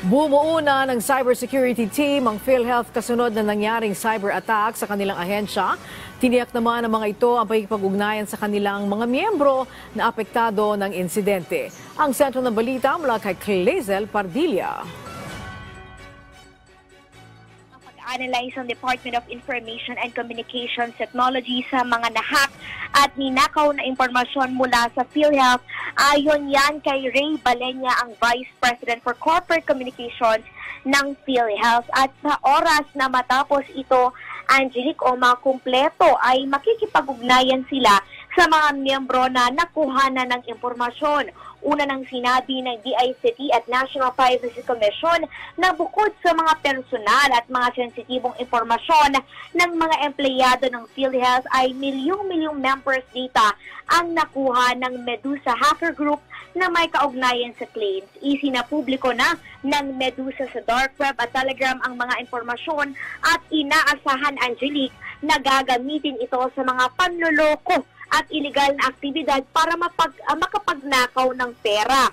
Bumuo na ng cybersecurity team ang PhilHealth kasunod na nangyaring cyber attack sa kanilang ahensya. Tiniyak naman ng mga ito ang pakikipag-ugnayan sa kanilang mga miyembro na apektado ng insidente. Ang sentro ng balita mula kay Clazel Pardilla. Analyze ng Department of Information and Communications Technology sa mga nahack at ninakaw na impormasyon mula sa PhilHealth. Ayon yan kay Ray Balenya, ang Vice President for Corporate Communications ng PhilHealth. At sa oras na matapos ito, Angelique, o makumpleto ay makikipag-ugnayan sila sa mga miyembro na nakuha na ng impormasyon. Una nang sinabi ng DICT at National Privacy Commission na bukod sa mga personal at mga sensitibong impormasyon ng mga empleyado ng PhilHealth ay milyong-milyong members data ang nakuha ng Medusa Hacker Group na may kaugnayan sa claims. Isinapubliko na ng Medusa sa Dark Web at Telegram ang mga impormasyon at inaasahan, Angelique, na gagamitin ito sa mga panloloko at iligal na aktibidad para makapagnakaw ng pera.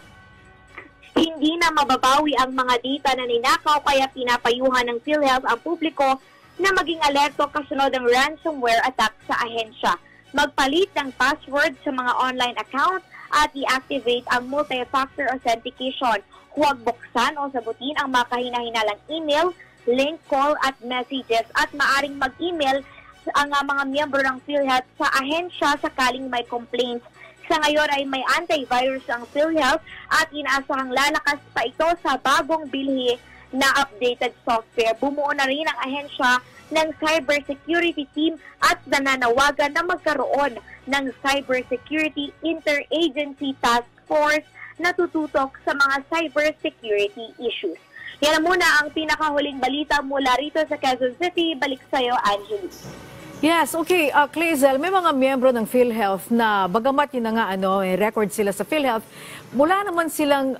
Hindi na mababawi ang mga data na ninakaw, kaya pinapayuhan ng PhilHealth ang publiko na maging alerto kasunod ng ransomware attack sa ahensya. Magpalit ng password sa mga online account at i-activate ang multi-factor authentication. Huwag buksan o sagutin ang makahina-hinalang email, link, call at messages at maaring mag-email ang mga miyembro ng PhilHealth sa ahensya sakaling may complaints. Sa ngayon ay may antivirus ang PhilHealth at inaasahang lalakas pa ito sa bagong bilhi na updated software. Bumuo na rin ang ahensya ng cybersecurity team at nananawagan na magkaroon ng cybersecurity interagency task force na tututok sa mga cybersecurity issues. Yan muna ang pinakahuling balita mula rito sa Quezon City. Balik sa'yo, Angelique. Yes, okay. Clazel, may mga miyembro ng PhilHealth na bagamat yun na nga, record sila sa PhilHealth, wala naman silang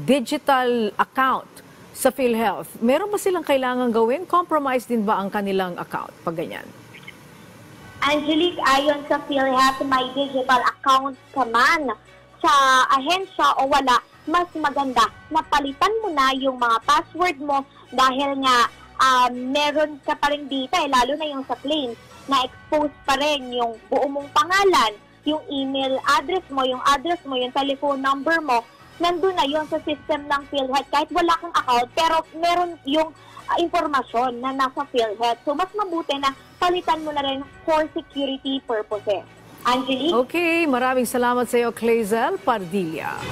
digital account sa PhilHealth. Meron ba silang kailangan gawin? Compromise din ba ang kanilang account pag ganyan? Angelique, ayon sa PhilHealth, may digital account ka man sa ahensya o wala, mas maganda na palitan mo na yung mga password mo dahil nga meron ka pa rin data, lalo na yung sa claims, na expose pa rin yung buo mong pangalan, yung email address mo, yung telephone number mo, nandun na yun sa system ng PhilHealth kahit wala kang account, pero meron yung impormasyon na nasa PhilHealth. So, mas mabuti na palitan mo na rin for security purposes. Angelique? Okay, maraming salamat sa iyo, Clazel Pardilla.